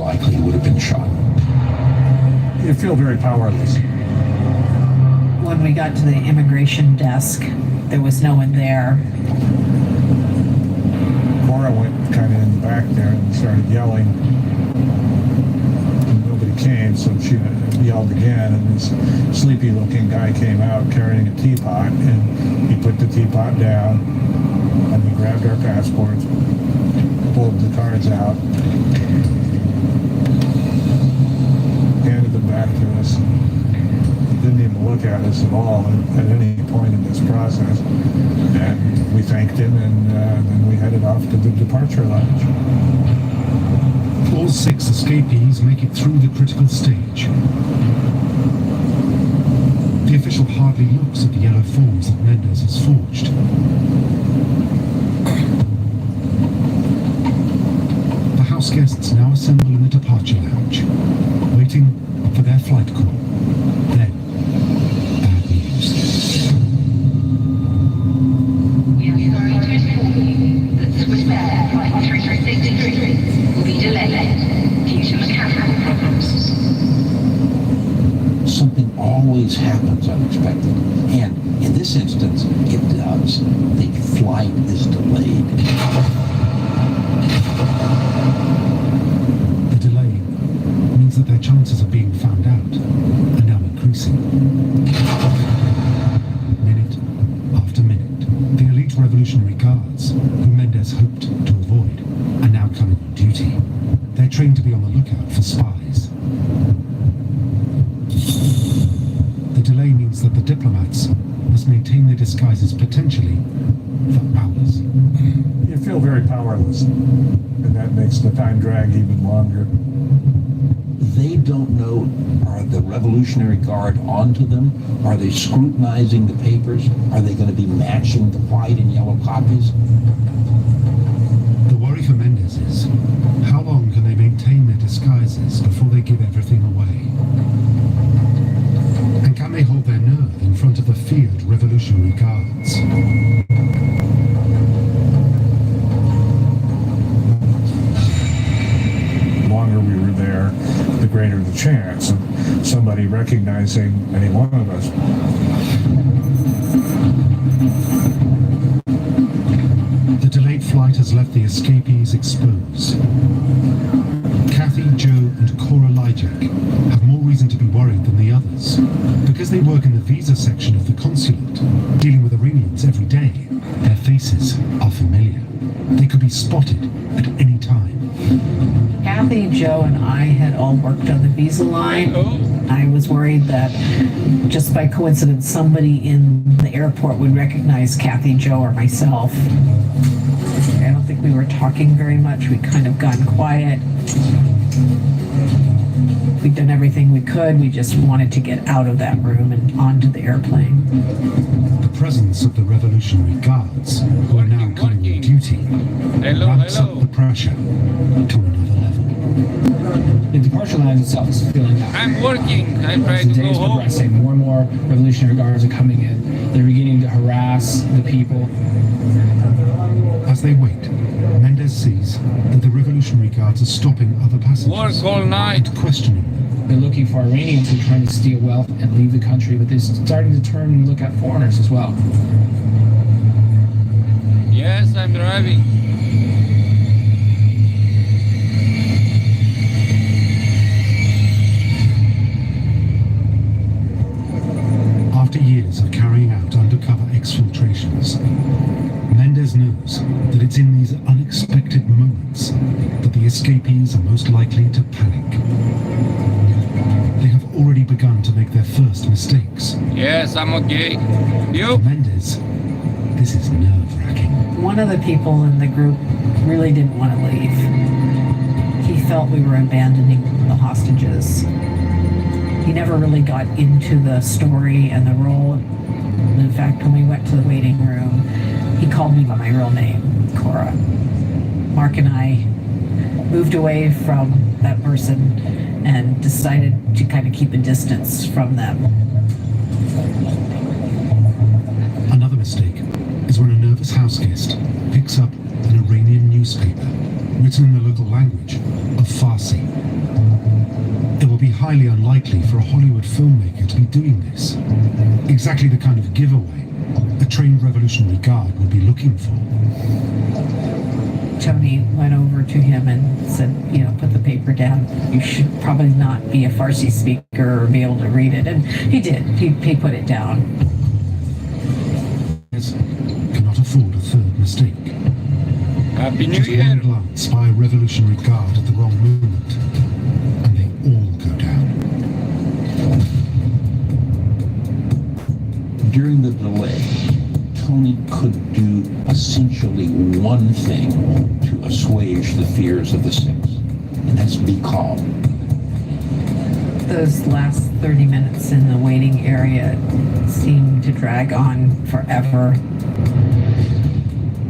likely he would have been shot. You feel very powerless. When we got to the immigration desk, there was no one there. Cora went kind of in the back there and started yelling. And nobody came, so she yelled again, and this sleepy-looking guy came out carrying a teapot, and he put the teapot down, and we grabbed our passports, pulled the cards out, handed them back to us. Didn't even look at us at all at any point in this process. And we thanked him, and then we headed off to the departure lounge. All 6 escapees make it through the critical stage. The official hardly looks at the yellow forms that Mendes has forged. The house guests now assemble in the departure lounge, waiting for their flight call. Then, bad news. We are sorry to inform you that Swiss Air Flight 363 will be delayed due to mechanical problems. Something always happens unexpected, and in this instance, it does. The flight is delayed. The delay means that their chances of being found out are now increasing. Minute after minute, the elite Revolutionary Guards, who Mendes hoped to avoid, are now coming on duty. They're trained to be on the lookout for spies. The delay means that the diplomats must maintain their disguises potentially for hours. You feel very powerless, and that makes the time drag even longer. They don't know, are the Revolutionary Guard onto them? Are they scrutinizing the papers? Are they going to be matching the white and yellow copies? The worry for Mendes is, how long can they maintain their disguises before they give everything away? And can they hold their nerve in front of the feared Revolutionary Guards? The longer we were there, the greater the chance of somebody recognizing any one of us. The delayed flight has left the escapees exposed. Kathy, Joe, and Cora Lyjak have more reason to be worried than the others. Because they work in the visa section of the consulate, dealing with Iranians every day, their faces are familiar. They could be spotted at any time. Kathy, Joe, and I had all worked on the visa line. I was worried that just by coincidence, somebody in the airport would recognize Kathy, Joe, or myself. I don't think we were talking very much. We'd kind of gone quiet. We'd done everything we could. We just wanted to get out of that room and onto the airplane. The presence of the Revolutionary Guards, who are now coming on duty, ramps up the pressure to another level. The departure line itself is filling up. I'm working. I'm As trying the to day go is home. progressing, more and more Revolutionary Guards are coming in. They're beginning to harass the people. As they wait, Mendes sees that the Revolutionary Guards are stopping other passengers Work all night. and questioning them. They're looking for Iranians who are trying to steal wealth and leave the country, but they're starting to turn and look at foreigners as well. Yes, I'm driving. After years of carrying out undercover exfiltrations, Mendes knows that it's in these unexpected moments that the escapees are most likely to panic. They have already begun to make their first mistakes. Yes, I'm okay. For You? Mendes, this is nerve-wracking. One of the people in the group really didn't want to leave. He felt we were abandoning the hostages. He never really got into the story and the role. In fact, when we went to the waiting room, he called me by my real name, Cora. Mark and I moved away from that person and decided to kind of keep a distance from them. Another mistake is when a nervous house guest picks up an Iranian newspaper written in the local language of Farsi. would be highly unlikely for a Hollywood filmmaker to be doing this. Exactly the kind of giveaway a trained Revolutionary Guard would be looking for. Tony went over to him and said, put the paper down. You should probably not be a Farsi speaker or be able to read it. And he did. He put it down. Cannot afford a third mistake. Happy New Just Year. one glance by a Revolutionary Guard at the wrong moment, and they all go down. During the delay, Tony could do essentially one thing to assuage the fears of the six, and that's be calm. Those last 30 minutes in the waiting area seemed to drag on forever.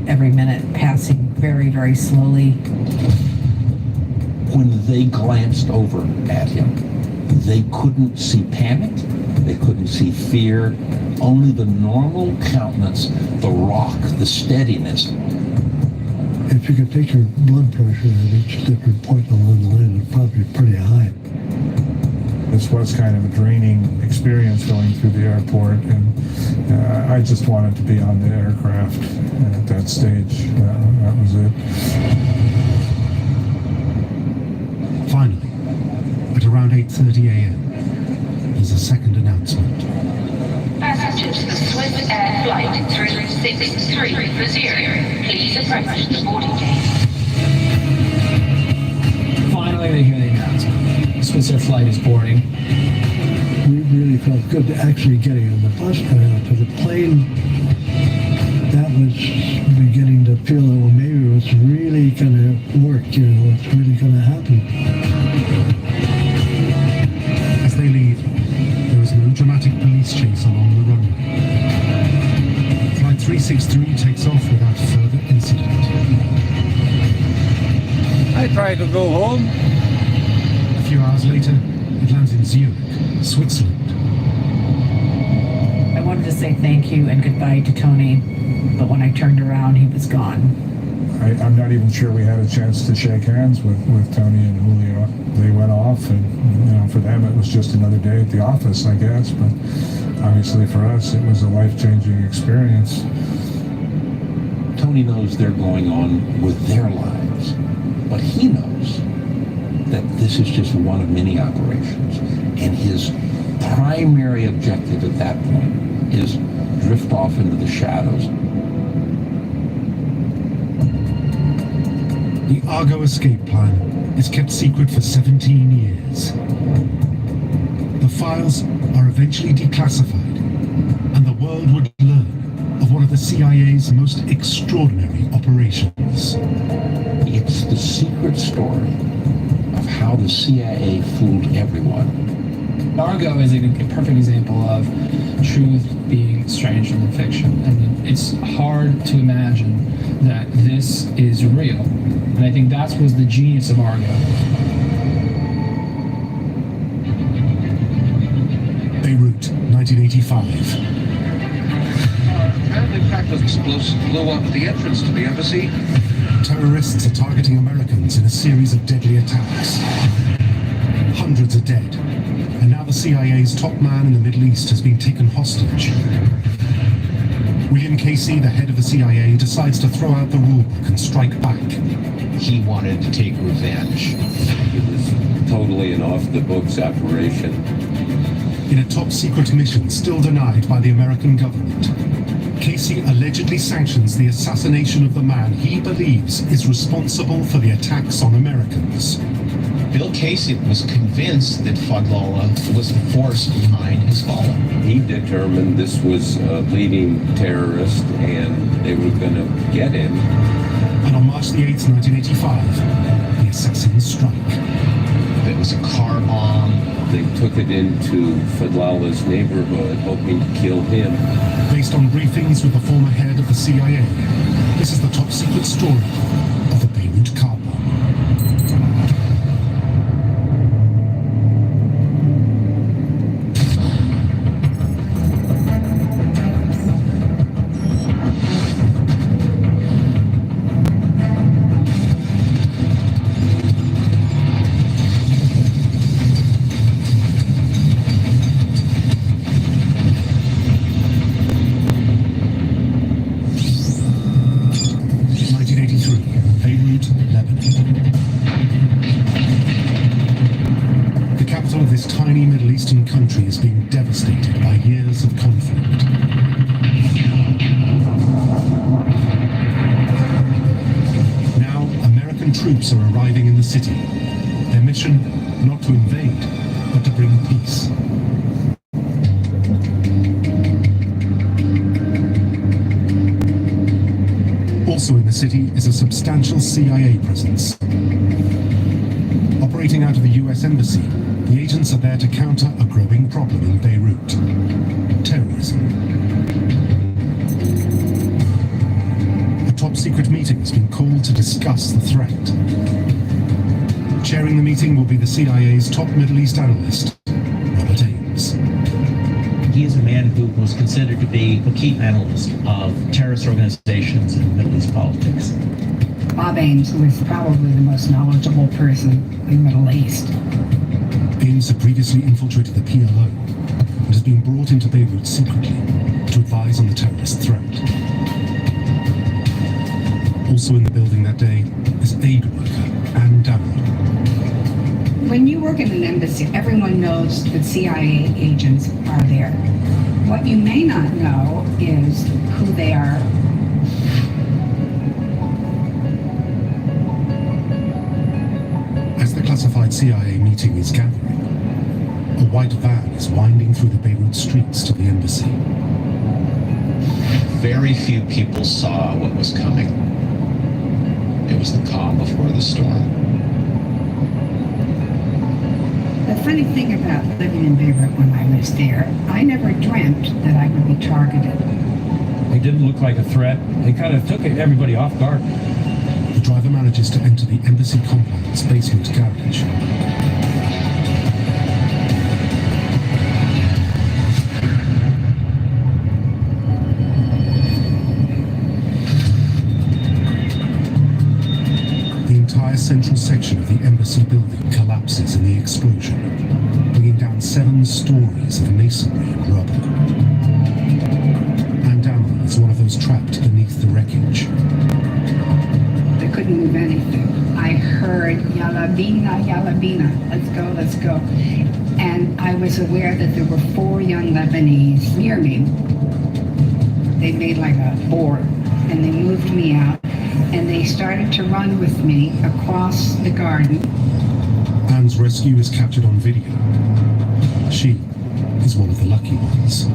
Every minute passing very, very slowly. When they glanced over at him, they couldn't see panic, they couldn't see fear, only the normal countenance, the rock, the steadiness. If you could take your blood pressure at each different point along the line, it'd probably be pretty high. This was kind of a draining experience going through the airport, and I just wanted to be on the aircraft at that stage. That was it. Finally, at around 8:30 a.m., there's a second announcement. Passengers for Swiss Air Flight 363 please approach the boarding gate. Finally, they hear the announcement. Swiss Air flight is boarding. We really felt good actually getting on the bus to the plane. That was beginning to feel that, well, maybe it was really going to work, it's really going to happen. As they leave, there is no dramatic police chase along the runway. Flight 363 takes off without further incident. I try to go home. A few hours later, it lands in Zurich, Switzerland. I wanted to say thank you and goodbye to Tony, but when I turned around, he was gone. I'm not even sure we had a chance to shake hands with Tony and Julio. They went off, and for them it was just another day at the office, I guess. But obviously for us, it was a life-changing experience. Tony knows they're going on with their lives, but he knows that this is just one of many operations, and his primary objective at that point is drift off into the shadows. The Argo escape plan is kept secret for 17 years. The files are eventually declassified, and the world would learn of one of the CIA's most extraordinary operations. It's the secret story of how the CIA fooled everyone. Argo is a perfect example of truth being stranger than fiction. And it's hard to imagine that this is real. And I think that was the genius of Argo. Beirut, 1985. Apparently cracked explosive blew up at the entrance to the embassy. Terrorists are targeting Americans in a series of deadly attacks. Hundreds are dead, and now the CIA's top man in the Middle East has been taken hostage. William Casey, the head of the CIA, decides to throw out the rulebook and strike back. He wanted to take revenge. It was totally an off-the-books operation. In a top-secret mission still denied by the American government, Casey allegedly sanctions the assassination of the man he believes is responsible for the attacks on Americans. Bill Casey was convinced that Fadlallah was the force behind his fall. He determined this was a leading terrorist and they were going to get him. And on March the 8th, 1985, the assassins strike. It was a car bomb. They took it into Fadlallah's neighborhood, hoping to kill him. Based on briefings with the former head of the CIA, this is the top-secret story of the Beirut car bomb. this tiny Middle Eastern country is being devastated by years of conflict. Now, American troops are arriving in the city. Their mission, not to invade, but to bring peace. Also in the city is a substantial CIA presence. Operating out of the US Embassy, the agents are there to counter a growing problem in Beirut: terrorism. A top-secret meeting has been called to discuss the threat. Chairing the meeting will be the CIA's top Middle East analyst, Robert Ames. He is a man who was considered to be a key analyst of terrorist organizations and Middle East politics. Bob Ames was probably the most knowledgeable person in the Middle East. Ames had previously infiltrated the PLO and has been brought into Beirut secretly to advise on the terrorist threat. Also in the building that day is aid worker Anne Dameron. When you work in an embassy, everyone knows that CIA agents are there. What you may not know is who they are. As the classified CIA meeting is gathering, a white van is winding through the Beirut streets to the embassy. Very few people saw what was coming. It was the calm before the storm. The funny thing about living in Beirut when I was there, I never dreamt that I would be targeted. He didn't look like a threat. He kind of took everybody off guard. The driver manages to enter the embassy compound's basement garage. The entire central section of the embassy building collapses in the explosion, bringing down 7 stories of masonry and rubble. Anne Dameron is one of those trapped beneath the wreckage. I couldn't move anything. I heard Yalla Bina, let's go. And I was aware that there were 4 young Lebanese near me. They made like a board, and they moved me out, and they started to run with me across the garden. Anne's rescue is captured on video. She is one of the lucky ones.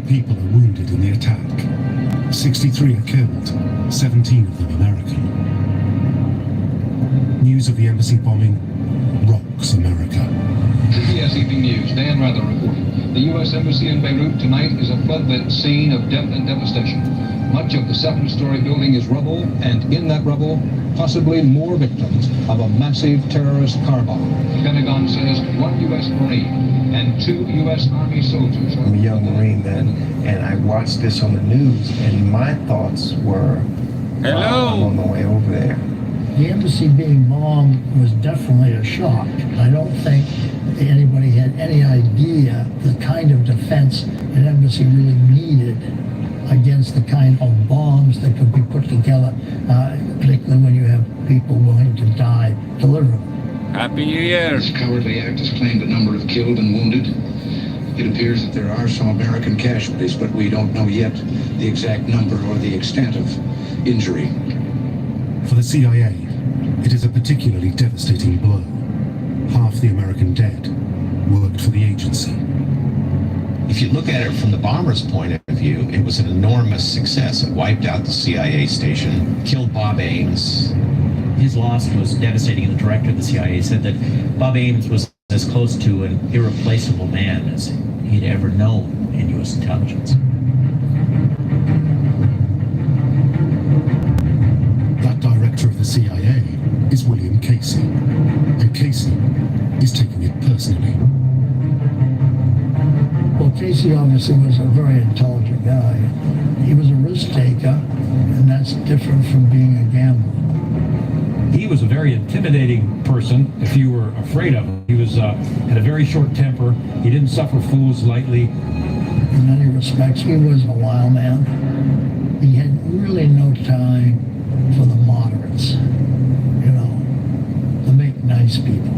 People are wounded in the attack. 63 are killed, 17 of them American. News of the embassy bombing rocks America. CBS Evening News, Dan Rather reporting. The U.S. Embassy in Beirut tonight is a flood-lit scene of death and devastation. Much of the 7-story building is rubble, and in that rubble, possibly more victims of a massive terrorist car bomb. The Pentagon says 1 U.S. Marine and 2 U.S. Army soldiers. I'm a young Marine then, and I watched this on the news, and my thoughts were, Hello. I'm on my way over there. The embassy being bombed was definitely a shock. I don't think anybody had any idea the kind of defense an embassy really needed against the kind of bombs that could be put together, particularly when you have people willing to die deliberately. Happy New Year. This cowardly act has claimed a number of killed and wounded. It appears that there are some American casualties, but we don't know yet the exact number or the extent of injury. For the CIA, it is a particularly devastating blow. Half the American dead worked for the agency. If you look at it from the bomber's point of view, it was an enormous success. It wiped out the CIA station, killed Bob Ames. His loss was devastating, and the director of the CIA said that Bob Ames was as close to an irreplaceable man as he'd ever known in U.S. intelligence. That director of the CIA is William Casey, and Casey is taking it personally. Well, Casey obviously was a very intelligent guy. He was a risk taker, and that's different from being a gambler. He was a very intimidating person if you were afraid of him. He was had a very short temper. He didn't suffer fools lightly. In many respects, he was a wild man. he had really no time for the moderates, you know, the make nice people.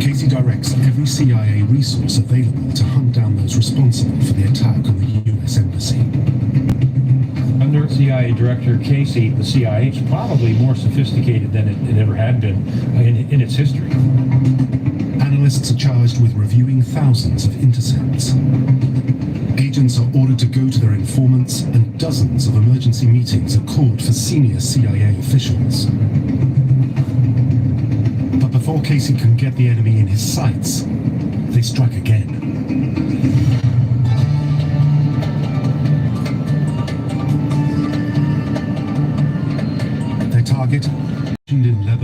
Casey directs every CIA resource available to hunt down those responsible for the attack on the US Embassy. Under CIA Director Casey, the CIA is probably more sophisticated than it ever had been in its history. Analysts are charged with reviewing thousands of intercepts. Agents are ordered to go to their informants, and dozens of emergency meetings are called for senior CIA officials. But before Casey can get the enemy in his sights, they strike again. Their target,